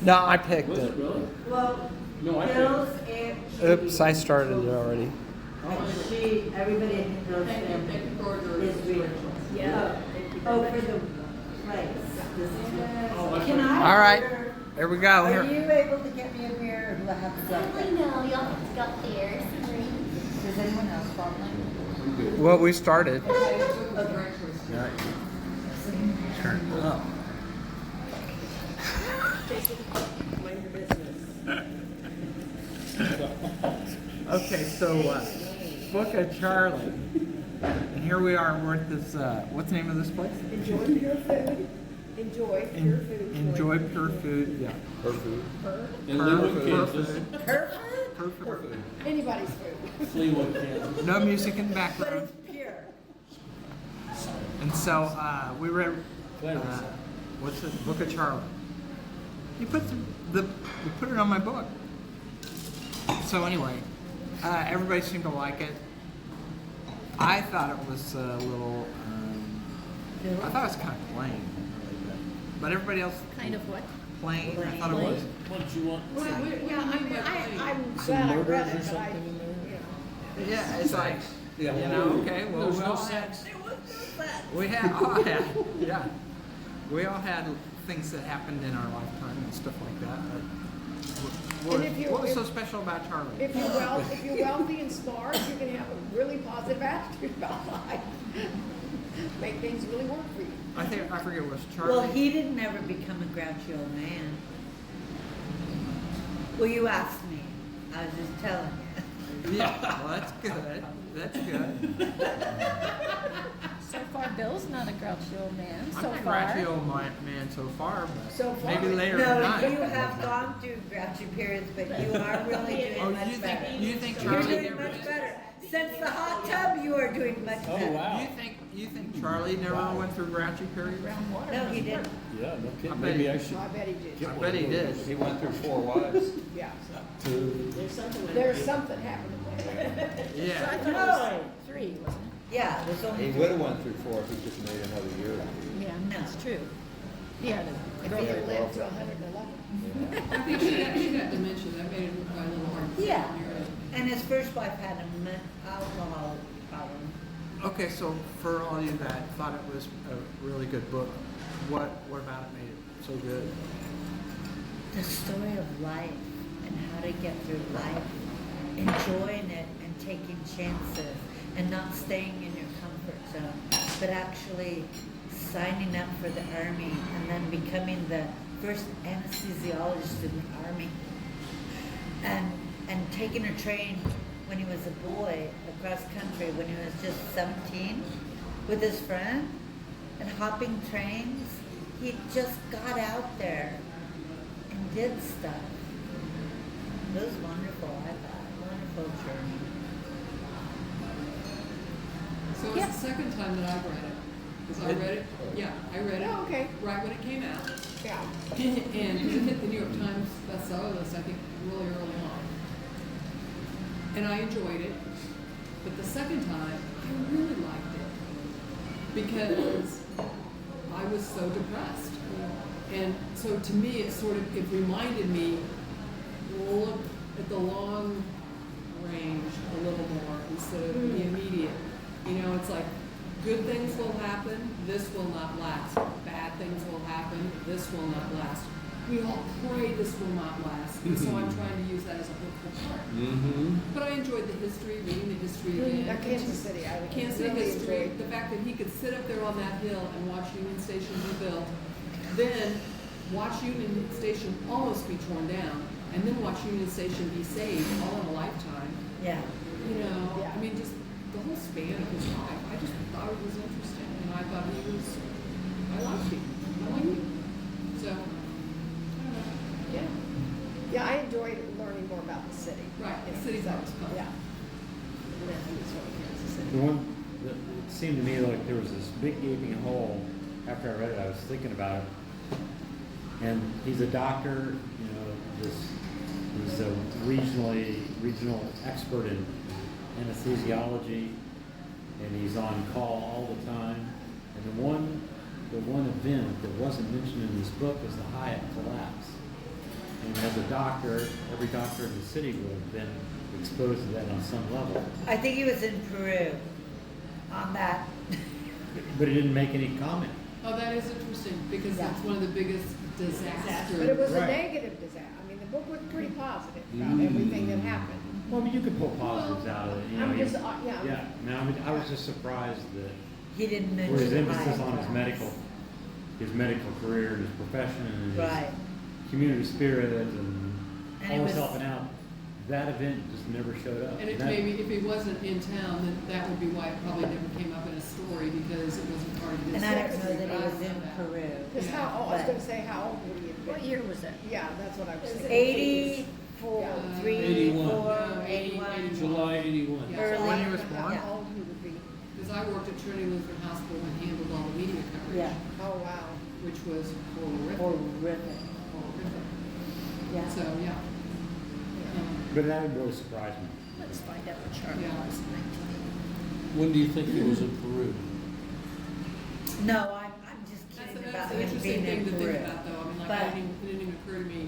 No, I picked Was it it. really? Well, No, I Bill's picked. and Oops, I started it already. everybody knows them is real. Yeah. Oh, for the place. This is what- Oh, that's Can right. I All right, order- here we go. Are Here. you able to get me a beer, or do I have to I get it? know, y'all have got theirs. Does anyone else want one? I'm good. Well, we started. Okay. Turn it up. Okay, so Book of Charlie. And here we are. We're at this, what's the name of this place? Enjoy pure food. Enjoy pure food. Enjoy Pure Food. Yeah. Her food. In Pure Leawood, Food. Kansas. Perfect, Pure Food. Anybody's food. Fleetwood, Kansas. No music in the but background. it's pure. And so we read, Clarence. what's it? Book of Charlie. You put you put it on my book. So anyway, everybody seemed to like it. I thought it was a little. I thought it was kind of plain, but everybody else Kind of what? plain. I thought it was. What did you want? Yeah, I'm Some glad I read murders or it, but I, something in there? you know. Yeah, it's like Yeah. you know. Okay, well, There's we no all had. sex. We had all had yeah. We all had things that happened in our lifetime and stuff like that. But And if you- what was if- so special about Charlie? If you're wealthy and smart, you can have a really positive attitude about life. Make things really work for you. I forget what was Charlie. Well, he didn't ever become a grouchy old man. Well, you asked me. I was just telling you. Yeah, well, that's good. That's good. So far, Bill's not a grouchy old man. I'm So a far. grouchy old man so far, but So far. maybe later No, tonight. you have gone through grouchy periods, but you are really doing Oh, much better. you think You're Charlie doing never much did? better. Since the hot tub, you are doing much Oh, better. wow. You think Charlie never went through grouchy periods? Brown water. No, he didn't. Yeah, no I kidding. bet Maybe he- I should. I bet he did. get I one bet of he those. did. He went through 4 wives. Yeah. Two. There's something happening there. Yeah. I thought it was 3, wasn't Yeah, it was He only. would have went through 4 if he just made another year. it? Yeah, that's true. Yeah, If he had lived to 111. I think she got dementia, that made it a little hard. to Yeah. hear it. And his first wife had a alcohol problem. Okay, so for all you that thought it was a really good book, what about it made it so good? The story of life and how to get through life, enjoying it and taking chances and not staying in your comfort zone, but actually signing up for the army and then becoming the first anesthesiologist in the army and taking a train when he was a boy across country when he was just 17 with his friend and hopping trains. He just got out there and did stuff. It was wonderful, I thought. Wonderful journey. So it's the second time that I've read it. Because I read it, I read it Oh, okay. right when it came out. Yeah. And it hit the New York Times bestseller list, I think, really early on. And I enjoyed it. But the second time, I really liked it. Because I was so depressed. And so to me, it reminded me, look at the long range a little more instead of the immediate. You know, it's like, good things will happen, this will not last. Bad things will happen, this will not last. We all pray this will not last. And so I'm trying to use that as a hopeful part. Mm-hmm. But I enjoyed the history, reading the history again. Now, Kansas City, I Kansas City really history, enjoyed. the fact that he could sit up there on that hill and watch Union Station be built, then watch Union Station almost be torn down, and then watch Union Station be saved all in a lifetime. Yeah. You know, Yeah. I mean, just the whole span of his life. I just thought it was interesting, and I thought he was. I liked him. I liked him. So, I don't know. Yeah. Yeah, I enjoyed learning more about the city. Right, the Yeah, city so, part was fun. Yeah. Yeah, it's really Kansas City. The one that it seemed to me like there was this big gaping hole. After I read it, I was thinking about it. And he's a doctor, you know, he's a regional expert in anesthesiology, and he's on call all the time. And the one event that wasn't mentioned in this book is the Hyatt collapse. as a doctor, every doctor in the city would have been exposed to that on some level. I think he was in Peru on that. But he didn't make any comment. Oh, that is interesting, because Yeah. that's one of the biggest disasters. But it was a Right. negative disaster. I mean, the book was pretty positive about everything that happened. Well, but you could pull positives out of it, you know. I'm you- just, yeah. Yeah, no, I was just surprised that He didn't for mention his emphasis high on his class. medical career and his profession and his Right. community spirit and And it always was- helping out, that event just never showed up. And it That- maybe, if he wasn't in town, then that would be why it probably never came up in a story, because it wasn't part of his. And I don't know history, that but he I was know in that. Peru. Because Yeah. how, I was But- gonna say, how old would he have been? What year was that? Yeah, that's what I was thinking. 84, Yeah. 3, 81. 4, No, 81. July 81. Yeah. Early. When he was How born? old he would be. Because I worked at Trinity Lutheran Hospital and handled all the media coverage. Yeah, Oh, wow. Which was horrific. horrific. Horrific. Yeah. So, yeah. But that would really surprise me. Let's find out what Charlie Yeah. was in 1980. When do you think he was in Peru? No, I'm just kidding about That's an him interesting being thing in to Peru. think about, though. I mean, like, But- it didn't even occur to me.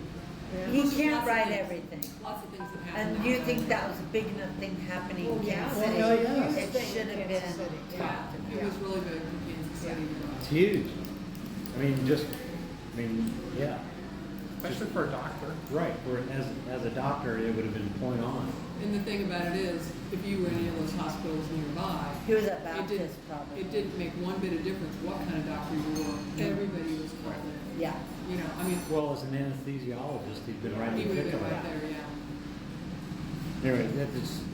He Lots can't of write things- everything. Lots of things that happened. And you think that was a big enough thing happening Well, in yeah. Kansas Well, City? no, yeah. It should have been Kansas City, Yeah, talked it about. was really big for Kansas City. It's huge. Yeah. Especially for a doctor. Right, as a doctor, it would have been point on. And the thing about it is, if you were in any of those hospitals nearby, He was at it Baptist didn't, probably. it didn't make one bit of difference what kind of doctor you were. Everybody was called in. Yeah. You know, I mean, Well, as an anesthesiologist, he'd been right he in the would have thick been of right that. there, yeah. Anyway,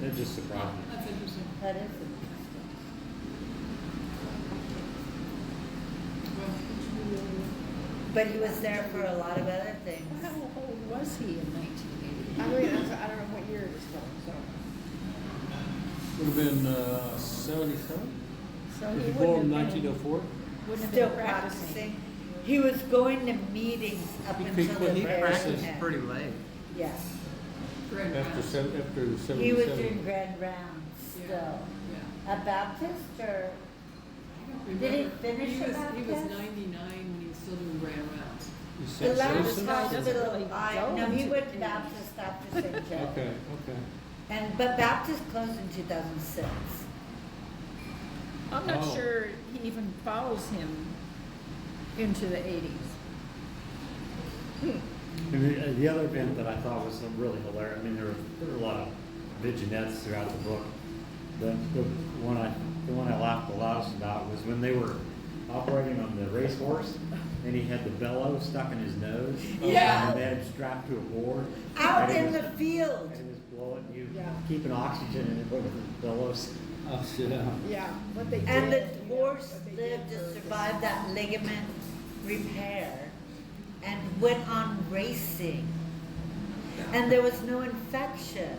that just surprised me. That's interesting. That is interesting. Well, But he was there for a lot of other things. How old was he in 1980? I mean, I don't know what year it was from, so. Would have been 77? So Was he he born in wouldn't have been, 1904? wouldn't have Still been practicing. practicing. He was going to meetings up He until quit- the he very practiced end. Pretty late. Yeah. Grand After Rapids. after the 77? He was doing grand rounds Yeah, still. yeah. At Baptist or? I don't Did he remember. finish He at was 99 Baptist? when he was still doing grand rounds. You The said last Citizens? guy doesn't hospital, really go no, he into went to the Baptist after St. Joe. Okay, okay. But Baptist closed in 2006. I'm not Oh. sure he even follows him into the 80s. And the other event that I thought was really hilarious, I mean, there were a lot of vignettes throughout the book. The one I laughed the loudest about was when they were operating on the racehorse, and he had the bellow stuck in his nose. Yeah. And they had it strapped to a board. Out and it in was- the field. And it was blowing, you Yeah. keeping oxygen in it with the bellows. Oh, yeah. Yeah, what they did. And the you know, horse what they lived did to for- survive that ligament repair and went on racing. And there was no infection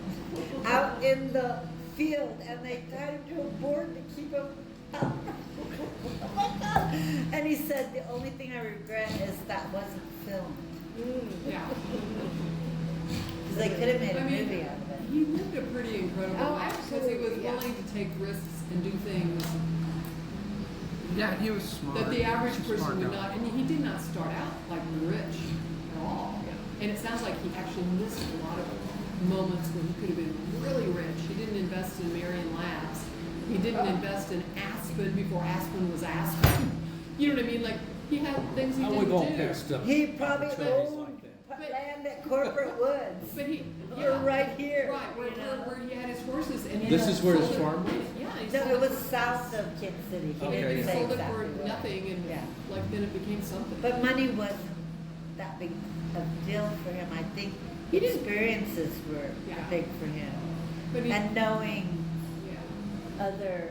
out in the field, and they tied him to a board to keep him up. Oh my God. And he said, the only thing I regret is that wasn't filmed. Yeah. Because they could have made a I mean, movie out of it. he lived a pretty incredible Oh, life because he was absolutely, yeah. willing to take risks and do things Yeah, he was smart. that the average Smart person would guy. not. And he did not start out like rich at all. And it sounds like he actually missed a lot of moments when he could have been really rich. He didn't invest in Marion Labs. He didn't invest in Aspen before Aspen was Aspen. You know what I mean? Like he had things he How we didn't gonna do. pass stuff? He probably opportunities owned like that? land at Corporate Woods. But he, You're yeah. right here. Right, where, you know? where he had his horses and he This is where his sold it- farm was? Yeah, he No, sold it was for- south of Kid City. He Okay, didn't He yeah. say sold it exactly for where. nothing and Yeah. like then it became something. But money wasn't that big a deal for him. I think He didn't- experiences were Yeah. big for him. But he, And knowing yeah. other,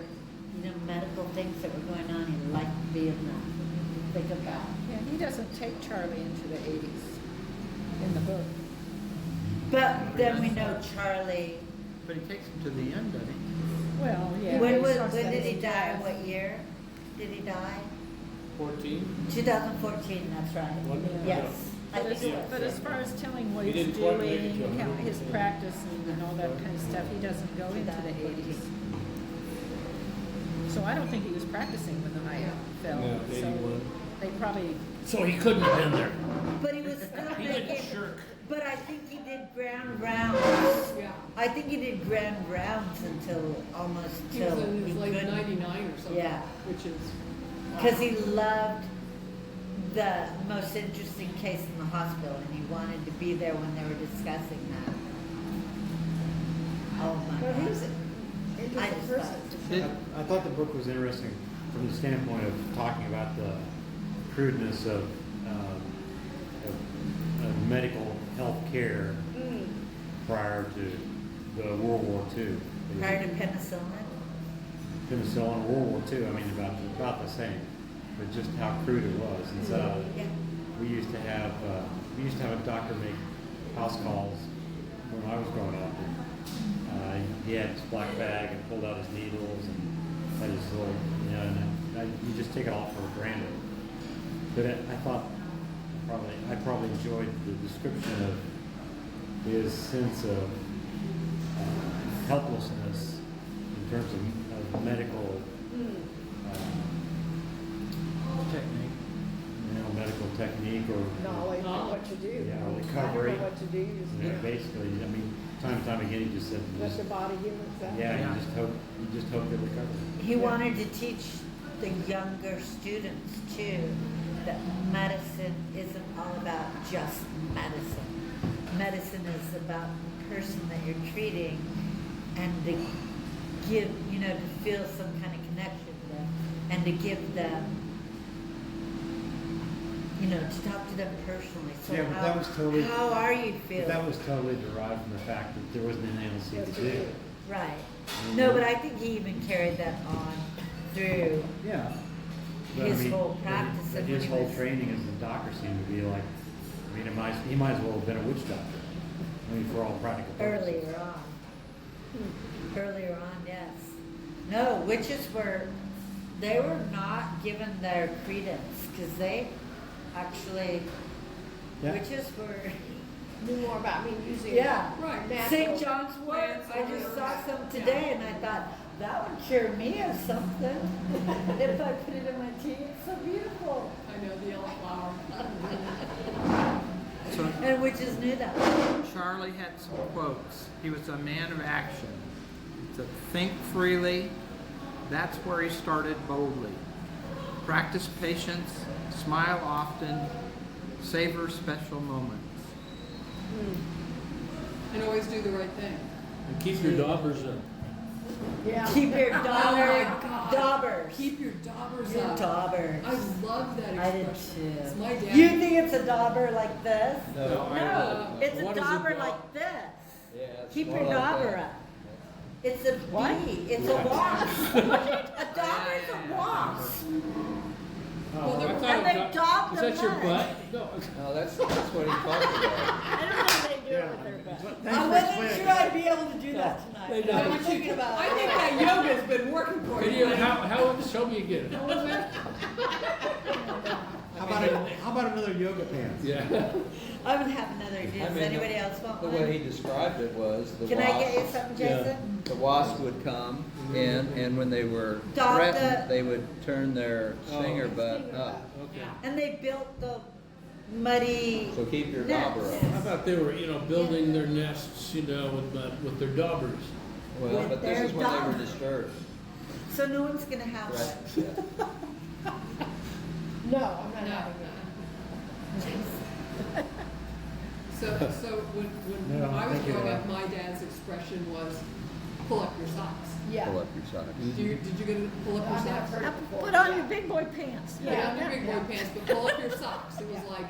medical things that were going on, he liked to be in the thick of that. Yeah, he doesn't take Charlie into the 80s in the book. But then we know Charlie, But he takes him to the end, doesn't he? Well, yeah. when he starts did that he his die? death. What year did he die? 14? 2014, that's right. Wasn't it? Yes. I But think it was. but as far as telling what He he's didn't quite make it doing, to how 100. his practice and all that kind of stuff, he doesn't go into the 80s. So I don't think he was practicing when the night fell. No, So 81. they probably, So he couldn't have been there. But he was still He making. didn't shirk. But I think he did grand rounds. Yeah. I think he did grand rounds until almost He was till in he his late couldn't. 99 or something. Yeah. Which is. Because he loved the most interesting case in the hospital, and he wanted to be there when they were discussing that. Oh my Well, he was God. an I interesting just person. I thought the book was interesting from the standpoint of talking about the crudeness of medical health care Mm. prior to the World War II. Prior to penicillin. Penicillin, World War II, I mean, about the same, but just how crude it was. And so Yeah. we used to have a doctor make house calls when I was growing up. And, he had his black bag and pulled out his needles and had his little, you know, and you just take it all for granted. But I thought I probably enjoyed the description of his sense of helplessness in terms of medical Technique. medical technique or Knowledge and what to do. Yeah, I don't recovery. know what to do. you know, basically. I mean, time and time again, he just said, Let the body heal itself. yeah, Yeah. you just hope they recover. He wanted to teach the younger students too that medicine isn't all about just medicine. Medicine is about the person that you're treating, and to give, to feel some kind of connection to them, and to give them, to talk to them personally. So Yeah, but that was totally- how are you But feeling? that was totally derived from the fact that there wasn't anything else he What could to do. do. Right. No, but I think he even carried that on through. Yeah. But, His whole practice but and his when he whole was- training as a doctor seemed to be like, I mean, he might as well have been a witch doctor. I mean, for all practical purposes. Earlier on, yes. No, witches they were not given their credence because they actually, Yeah. witches were. Knew more about me using. Yeah. Right. Natural. St. John's wort. I just saw some today and I thought, that would cure me of something. If I put it in my tea, it's so beautiful. I know, the yellow flower. So And witches knew that. Charlie had some quotes. He was a man of action. To think freely, that's where he started boldly. Practice patience, smile often, savor special moments. And always do the right thing. And keep your daubers up. Yeah. Keep your Oh my God. daubers. Keep your daubers Your up. daubers. I love that I did expression. too. It's my dad. You think it's a dauber like this? No. No, it's a What is a dauber daub- like this. Yeah, it's Keep more your like dauber that. up. It's a bee. It's a wasp. A dauber is a wasp. Well, I they're- thought And they it was- daub Is the that your mud. butt? No. No, that's what he talked about. I don't know what they do with their butt. I wasn't sure I'd be able to do that tonight. They I don't. was thinking about I it. think that yoga's been working for Can you. you, how, show me again. How about another yoga pants? Yeah. I would have another. I Does mean, anybody else want The one? way he described it was the Can I get you wasp, something, Yeah. Jason? the wasp would come in, and when they were Dot threatened, the- they would turn their stinger butt Stinger up. Okay. And they built the muddy. So keep your nest. dauber I up. thought they were, building their nests, with their daubers. Well, With but their this is when they dauber. were disturbed. So no one's gonna have Right? one. Yeah. No, I'm not No. having it. So when No, I was thank you, growing Laura. up, my dad's expression was, pull up your socks. Yeah. Pull up your socks. Did you get to pull up your I've socks? heard it before. Put on Yeah. your big boy pants. Yeah, your big boy pants, but pull up your socks. It was like,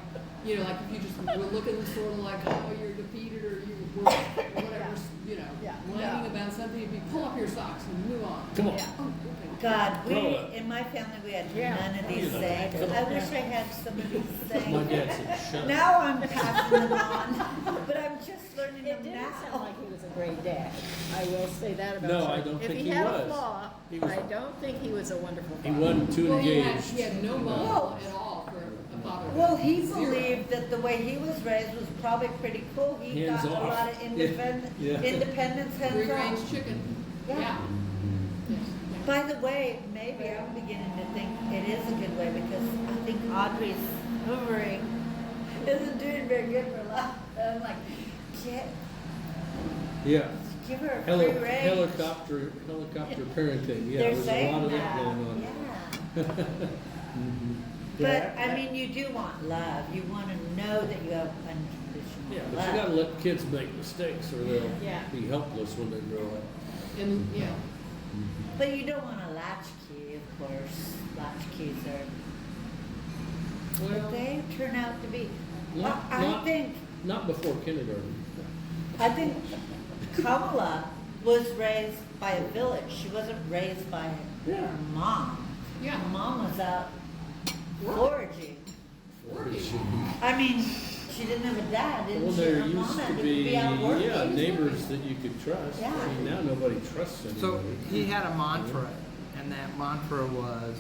like if you just were looking sort of like, oh, you're defeated or you were whatever, Yeah. whining about something, you'd be pull up your socks and move on. Come on. Oh, okay. God, Grow up. in my family we had Yeah. none of these sayings. Come on. I wish I had some of these My sayings. dad said, shut up. Now I'm passing them on, but I'm just learning It them didn't sound now. like he was a great dad. I will say that about No, him. I don't think he If he had was. a flaw, He was- I don't think he was a wonderful He father. wasn't too Well, he engaged. had no model at all for a father. Well, he Zero. believed that the way he was raised was probably pretty cool. He Hands got a off. lot of independence, Yeah. independence Free hands range off. chicken. Yeah. By the way, maybe I'm beginning to think it is a good way because I think Audrey's hoovering isn't doing very good for life. I'm like, get, Yeah. give her a free range. Helicopter parenting, yeah, They're there's a lot saying of that that, going on. yeah. Mhm. But, I mean, you do want love. You want to know that you have unconditional Yeah, love. but you gotta let kids make mistakes or they'll Yeah. be helpless when they grow up. And, yeah, But you don't want a latchkey, of course. Latchkeys are, but Well, they turn out to be. not, I not, think not before kindergarten. Kamala was raised by a village. She wasn't raised by Yeah. her mom. Yeah. Her mom was out foraging. Foraging. I mean, she didn't have a dad, didn't Well, she? there Her mom used to had be, out working. yeah, neighbors that you could trust. Yeah. I mean, now nobody trusts So anybody. he had a mantra, and that mantra was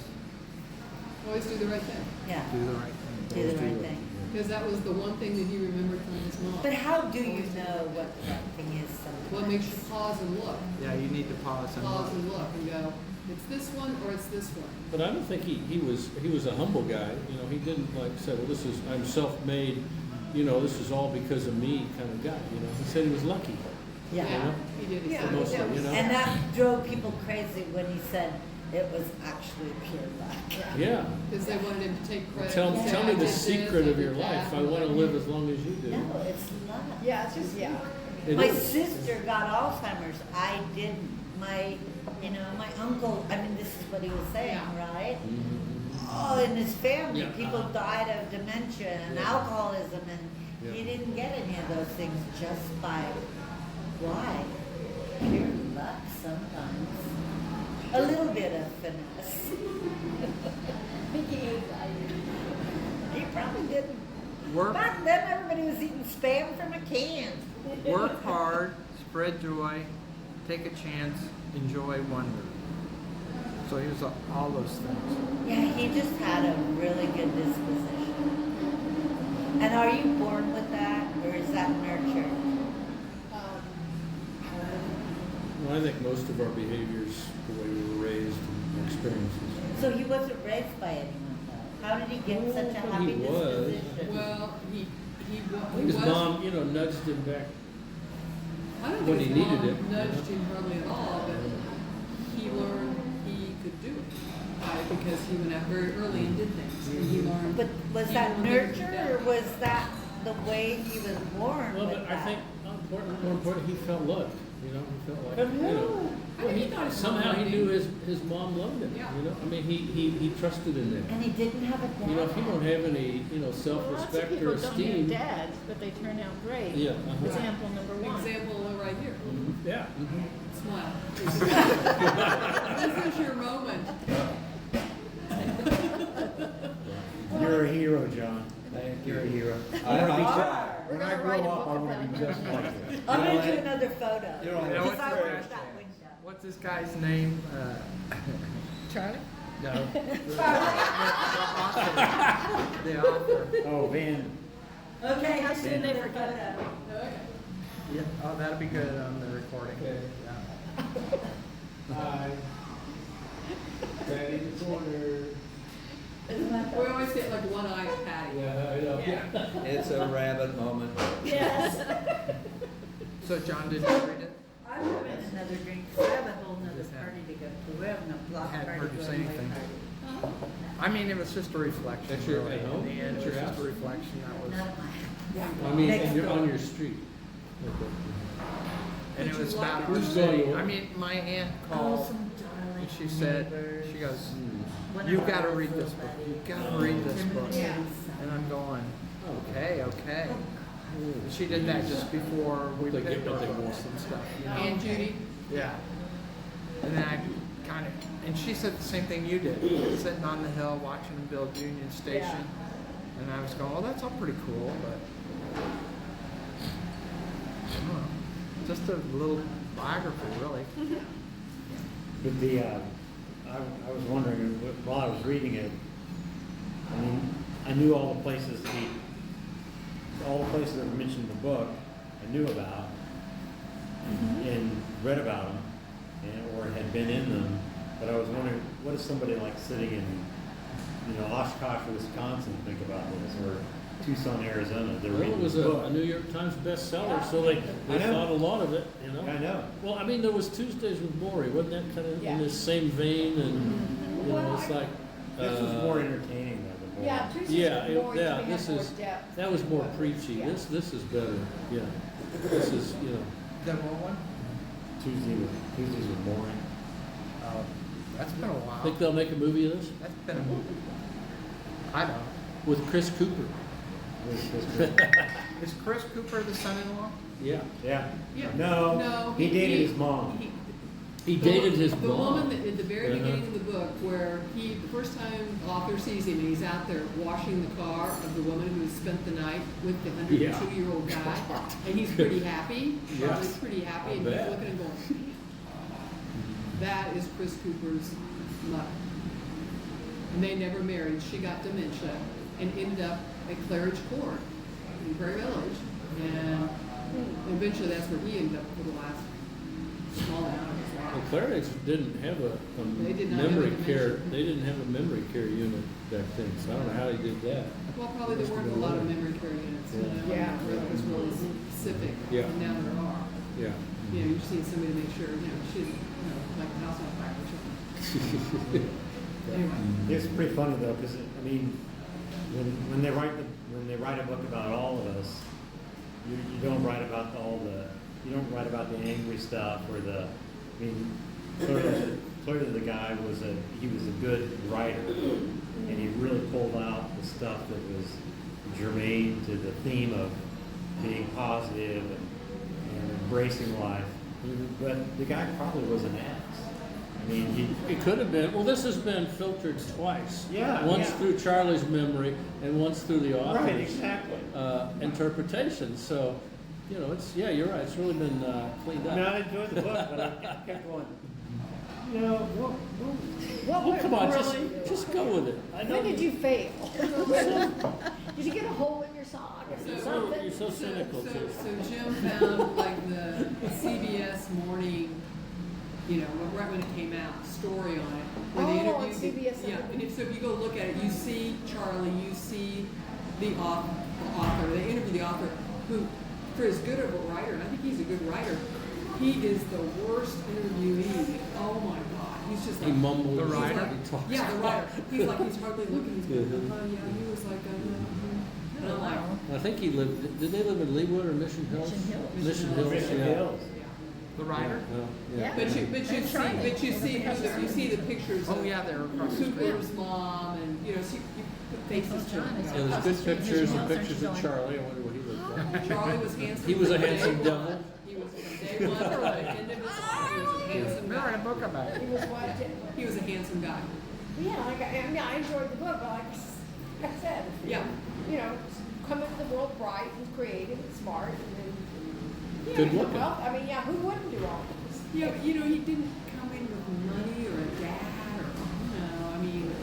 always do the right thing. Yeah, do the right thing. do the right thing. Because that was the one thing that he remembered from his mom. But how do you know what the right thing is sometimes? What makes you pause and look, Yeah, you need to pause and pause look. and look and go, it's this one or it's this one. But I don't think he was a humble guy. You know, he didn't like say, well, this is, I'm self-made, you know, this is all because of me kind of guy. You know, he said he was lucky. Yeah. He did. He Yeah, said mostly, that was- you know. And that drove people crazy when he said it was actually pure luck. Yeah. Because they wanted him to take credit. Tell, and say, tell "I me did the this, secret I of did your that," life. I and want to let live him- as long as you do. No, it's luck. Yeah, it's just, yeah. It My is. sister got Alzheimer's. I didn't. My uncle, I mean, this is what he was saying, Yeah. right? Mhm. Oh, in his family, Yeah, people uh-huh. died of dementia and Yeah. alcoholism, and he Yeah. didn't get any of those things just by why? Pure luck sometimes. A little bit of finesse. He probably didn't. Work, Back then, everybody was eating spam from a can. work hard, spread joy, take a chance, enjoy wonder. So he was all those things. Yeah, he just had a really good disposition. And are you born with that, or is that nurtured? Well, I think most of our behaviors, the way we were raised and experiences. So he wasn't raised by anyone, though. How did he get Well, such a but happy he was. disposition? Well, he I think his was. mom, you know, nudged him back. I don't when think he his needed mom it, nudged him hardly at all, but he learned he could do it. Because he went out very early and did things, and he learned. But was he that learned things nurture, better. or was that the way he was born Well, with but that? I think more important, he felt loved. You know, he felt like, From you know. who? Well, He thought his somehow mom he loved knew him. his mom loved him. Yeah. You know, I mean, he trusted in that. And he didn't have a dad. You know, if you don't have any, Well, lots of self-respect or people don't have esteem. dads, but they turn out great. Yeah. Uh-huh. Example number one. Example right here. Yeah. Smile. This is your moment. You're a hero, John. Thank You're a you. hero. I wanna be are. just- When I grow up, I want to be just like you. I'm gonna do what? another photo. You know Because what's I the- watched that window. What's this guy's name? Charlie? No. The author. Oh, Van, Okay, How I'll do soon they another forget photo. Yeah, oh, that'll be good on the recording. Yeah. Hi. Patty the corner. Isn't that We always get like one-eyed Patty. Yeah, I know. It's a rabbit moment. Yes. So John, did you read it? I'm having another drink. I have a whole nother party to go to. We're having a block Hadn't party. heard you say going away anything. party. I mean, it was just a reflection. That's your- really. at home? In the end, That's it was your just a house? reflection. That was, Not at my I mean, Next and you're door. on your street. and it Did you was like about it? our Who's city. going? I mean, my aunt Oh, called some darling and she said, neighbors. she goes, One "You of got to ours read was this book. buddy. You got to read this book." Yeah. And I'm going, Oh, okay, okay. And she did that just before we They get picked our what they books want. and stuff. You know? And Judy. Yeah. And then I kind of, and she said the same thing you did, sitting on the hill watching them build Union Station. And I was going, oh, that's all pretty cool, but I don't know. Just a little biography, really. but I was wondering, while I was reading it, I mean, I knew all the places all the places that were mentioned in the book, I knew about, and read about them, or had been in them, but I was wondering, what does somebody like sitting in, Oshkosh, Wisconsin think about this, or Tucson, Arizona. They're Well, it reading was the book. a New York Times bestseller, so they I know. thought a lot of it, you know? I know. Well, I mean, there was Tuesdays with Maury, wasn't that kind of Yeah. in this same vein, and, you know, Well, it's like. This was more entertaining than the book. Yeah, Tuesdays Yeah, with it- Maury, yeah, we this have more is, depth. that was more preachy, Yeah. this is better, yeah. This is, you know, The what one? Tuesdays with Maury. Oh, that's been a I while. think they'll make a movie of this That's been a, I don't know. with Chris Cooper. Is Chris Cooper the son-in-law? Yeah. Yeah. Yeah. No, he dated his mom. He dated his The mom. woman that, at the very Uh-huh. beginning of the book, where the first time the author sees him, and he's out there washing the car of the woman who spent the night with the 102-year-old guy, and he's pretty happy. Yes. Charlie's pretty happy, I and bet. he's looking and going, that is Chris Cooper's mother. And they never married. She got dementia and ended up at Claridge Court in Prairie Village, and eventually that's where he ended up for the last small amount of his life. Well, Claridge didn't have a They did not have memory a care, dementia. they didn't have a memory care unit back then, so I don't know how he did that. Well, probably there weren't a lot of memory care units, you know, Yeah. where it was really specific. Yeah. And now there are. Yeah. You know, you just need somebody to make sure, you know, she, you know, like the house on fire or something. Anyway, It's pretty funny though, because I mean, when they write a book about all of us, you don't write about you don't write about the angry stuff or the. I mean, clearly the guy was a good writer, and he really pulled out the stuff that was germane to the theme of being positive and embracing life. But the guy probably was an ass. I mean, It could have been, well, this has been filtered twice. Yeah, Once yeah. through Charlie's memory and once through the author's. Right, exactly. Interpretation, so, you know, it's, yeah, you're right, it's really been cleaned I mean, up. I enjoyed the book, but I kept going, you know, what Oh, come on, Really? just go with it. I know When did you fail? Did you get a hole in your sock or something? You're so cynical, so, too. so Jim found like the CBS morning, you know, right when it came out, story on it. Where they Oh, on interviewed the- CBS. Yeah, and if you go look at it, you see Charlie, you see the author. They interview the author, who, for as good of a writer, and I think he's a good writer, he is the worst interviewee. Oh my God, he's just like He mumbles. The he's writer? like- He talks. Yeah, the writer. He's like he's hardly looking. He's going, Mhm. oh yeah, he was like, and I'm like. I think he lived, did they live in Leewood or Mission Hills? Mission Hills. Mission Hills, Mission yeah. Hills. The writer? Yeah. But you And see, Charlie. you see the pictures Oh, of yeah, they're across the street. Cooper's mom, and you know, so you put faces to John them. is Yeah, there's across the good street. pictures Mission and Hills, pictures aren't of you Charlie, I wonder what he looked like. Charlie was handsome. He was a from day handsome one. devil. He was from day one, from the end of his life, he was a handsome We're writing a guy. book about it. He was what? He was a handsome guy. Yeah, I mean, I enjoyed the book, but like I said, Yeah. you know, come into the world bright and creative and smart, and then, you know, Good he's a looking. wealth- I mean, yeah, who wouldn't do all this? Yeah, but you know, he didn't come in with money or a dad or, you know, I mean,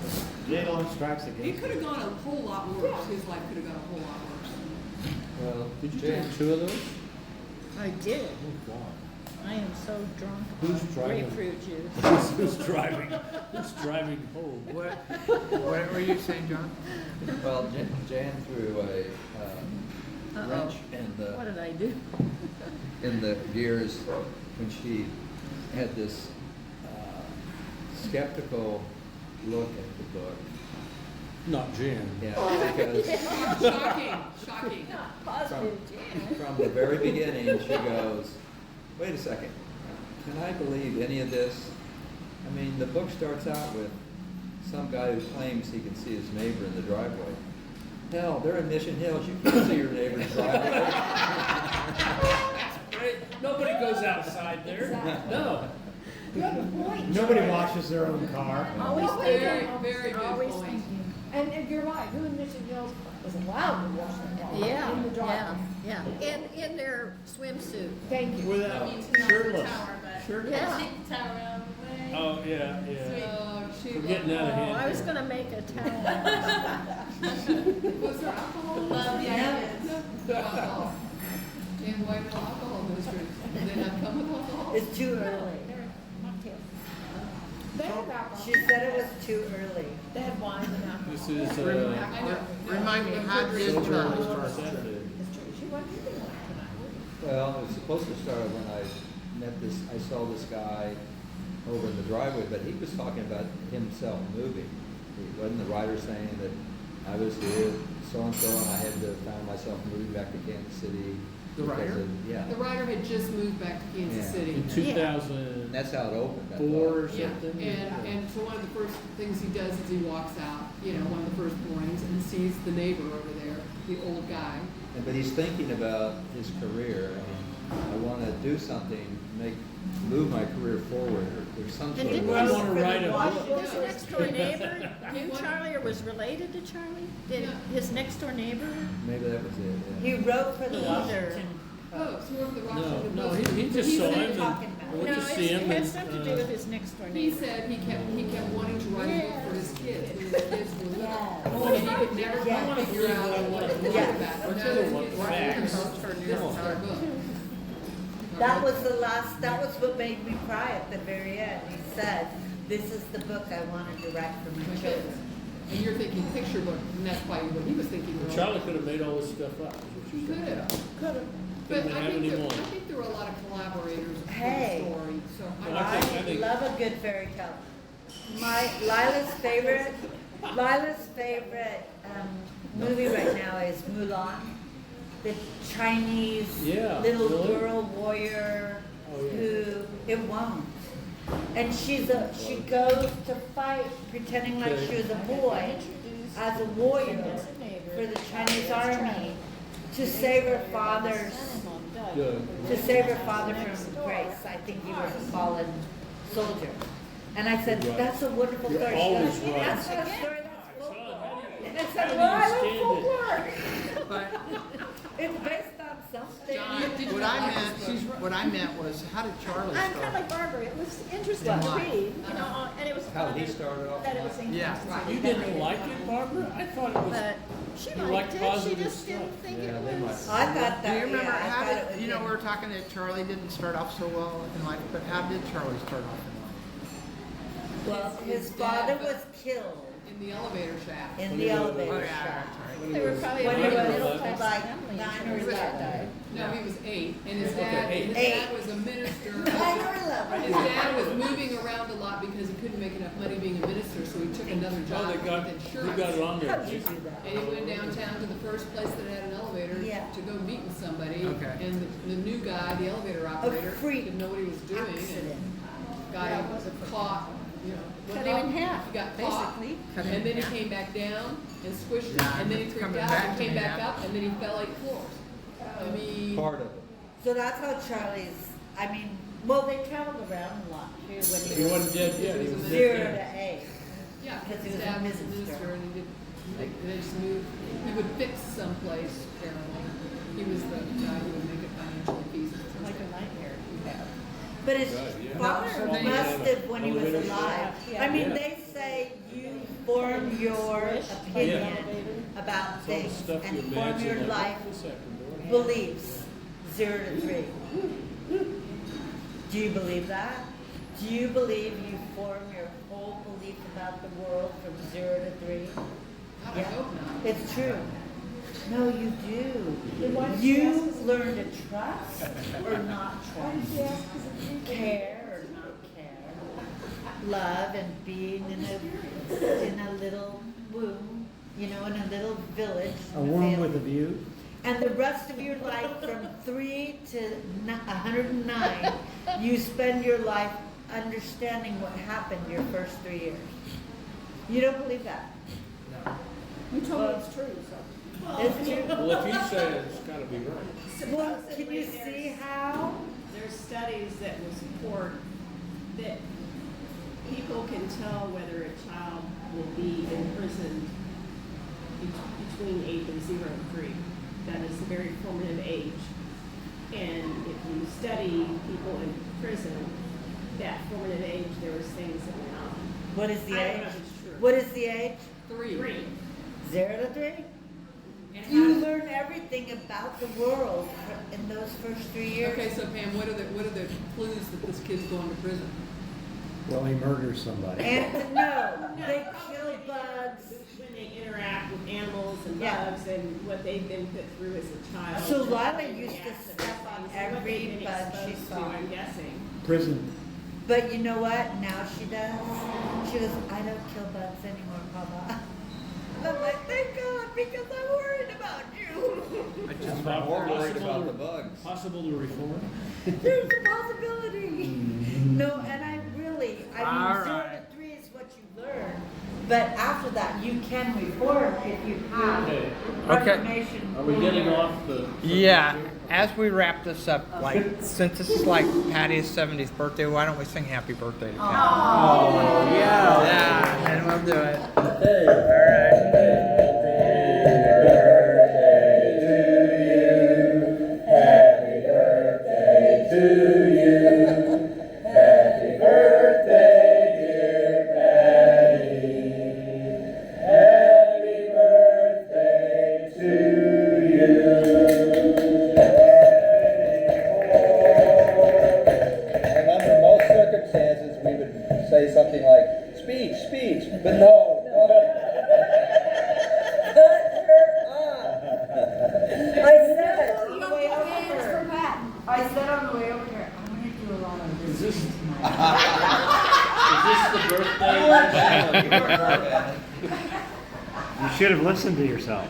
Dead on strikes against. it could have gone a whole lot worse. His life could have gone a whole lot worse. Well, Did you Jan, take 2 of those? I did. Oh, God. I am so drunk Who's on driving? grapefruit juice. Who's driving, who's driving home? What were you saying, John? well, Jan threw a Uh-oh. wrench What did I do? in the gears when she had this skeptical look at the book. Not Jan. Yeah, because Shocking. Positive Jan. from the very beginning, she goes, wait a second, can I believe any of this? I mean, the book starts out with some guy who claims he can see his neighbor in the driveway. Hell, they're in Mission Hills, you can't see your neighbor's driveway. Nobody goes outside there. Exactly. No. You have a point. Nobody Jared. washes their own car. Always Nobody Very, thinking. very good Always point. thinking. And you're right, who in Mission Hills was allowed to wash their car Yeah, in the yeah, driveway? yeah. In their swimsuit. Thank you. Without shirtless. Yeah. Oh, yeah, So she. We're getting out of Oh, hand. I was gonna make a towel. Was there alcohol? No alcohol. And white alcohol in those drinks. Did they not come with alcohol? It's too early. They have alcohol. She said it was too early. They had wine and alcohol. This is, I know. Remind me, how did Silver Charlie on start? Saturday. She wasn't even like tonight. Well, it was supposed to start when I I saw this guy over in the driveway, but he was talking about himself moving. He wasn't the writer saying that I was here, so-and-so, and I had to find myself moving back to Kansas City. The because writer? of- Yeah. The writer had just moved back to Kansas Yeah. City. In 2004 That's how it opened. I or thought. Yeah, something. and so one of the first things he does is he walks out, one of the first mornings, and sees the neighbor over there, the old guy. But he's thinking about his career. I want to do something, move my career forward. There's some sort And of. didn't I he want to write a was book. his next door neighbor, He knew wanted- Charlie or was related to Charlie? Did Yeah. his next door neighbor? Maybe that was it. He Yeah. wrote for the Either. Washington. Oh, so we're the No, Washington no, Post. he just He saw said- him and talking about- went No, to see it him had and, something to do with his next door He neighbor. said he kept wanting to write a book for his kids when his kids were little. Yeah. And he could never quite figure out what to write Yeah. about. What's Now the his one? kids are Facts. older, this is their book. That was that was what made me cry at the very end. He said, "This is the book I wanted to write for my children." And you're thinking picture book, and that's probably what he was thinking. Charlie could have made all this stuff up. is what He you're could saying. have. Could've. But Couldn't I have think, any there, more. I think there were a lot of collaborators for Hey. the story. So Well, I I I think- love a good fairy tale. Lila's favorite movie right now is Mulan, the Chinese Yeah, little really? girl warrior Oh, yeah. who it won't. And she goes to fight pretending like she was a boy as a warrior for the Chinese army to save her father's Good. to save her father from Grace. I think he was a fallen soldier. And I said, Right. that's a wonderful You're story. She always goes, right. that's not a story, that's folklore. And I How said, do well, I you love stand it? folklore. But It's based on something. John, did you what not I like meant, this book? what I meant was, how did Charlie I'm kind of start? like Barbara, it was interesting In to life. read, and it was How fun he started off that it in was life. English. Yeah. You didn't like it, Barbara? I thought it was. But she You liked like it, she positive just didn't stuff. think Yeah, it they was. I thought Do that, you remember, yeah, I how thought it was did, we good. were talking that Charlie didn't start off so well in life, but how did Charlie start off in life? Well, his His father dad- was killed In the elevator shaft. in When the he was- Oh, elevator yeah, shaft. that's right. They were probably When a he very was middle class like family 9 until or his dad 11. died. No, he was 8, and his Okay, dad, eight. his Eight. dad was a minister. 9 or 11. His dad was moving around a lot because he couldn't make enough money being a minister, so he took another Oh, job they got, with they insurance. got it on there. How'd you do that? And he went downtown to the first place that had an elevator Yeah. to go meet with somebody. Okay. And the new guy, the elevator operator, freak didn't know what he was doing. Accident. And got Yeah, him it was a freak. caught, Cut him in half, He got caught. basically. Cut him And in then he half. came back down and squished him, Yeah, and then he it's freaked coming out back and to came me back now. up, and then he fell 8 floors. I mean, Part of it. So that's how Charlie's, I mean, well, they traveled around a lot too when He he was wasn't dead yet. He was dead 0 then. to 8. yeah, Because he his was a dad was a minister. minister, and he did, they just moved, he would fix someplace, apparently. He was the guy who would make it financially feasible. Like a nightmare you have. But his Right, yeah. father No, so must they- have, when he was elevator alive. shaft. I mean, Yeah. they say you form your opinion about It's all the things stuff you and form imagine, your like, life what's this happened, beliefs 0 to 3. Do you believe that? Do you believe you form your whole belief about the world from 0 to 3? God, I hope not. It's true. No, you do. You learn to trust or not trust. Care or not care. Love and being in a little womb, in a little village. A worm with a view. And the rest of your life from 3 to 109, you spend your life understanding what happened your first 3 years. You don't believe that? You told me it's true, so. It's true. Well, if you say it, it's gotta be right. Well, can you see how? There's studies that will support that people can tell whether a child will be imprisoned between age of 0 and 3. That is a very formative age. And if you study people in prison, that formative age, there was things that went on. What is the I don't age? know if it's true. What is the age? 3. 3. 0 to 3? And You how- learn everything about the world in those first 3 years. Okay, so Pam, what are the clues that this kid's going to prison? Well, he murders somebody. And no, they kill bugs. When they interact with animals and Yeah. bugs and what they've been put through as a child. So and Lila how they used to react to step those on things and what every they've been bug she exposed to, saw. I'm guessing. Prison. But you know what? Now she does. She goes, I don't kill bugs anymore, Papa. And I'm like, thank God, because I'm worried about you. It's More worried about the bugs. Possible to reform? There's a possibility. No, and I really, I mean, All 0 right. to 3 is what you learn. But after that, you can reform if you have Okay. reformation. Are we getting off the? Yeah, as we wrap this up, like, since this is like Patty's 70th birthday, why don't we sing happy birthday to Patty? Oh, yeah. Yeah, and we'll do it. Hey. All right. And under most circumstances, we would say something like, speech, but no. I said it on the way over here. I said on the way over here, I'm going to do a lot of Is this this, tonight. is this the birthday? You should have listened to yourself.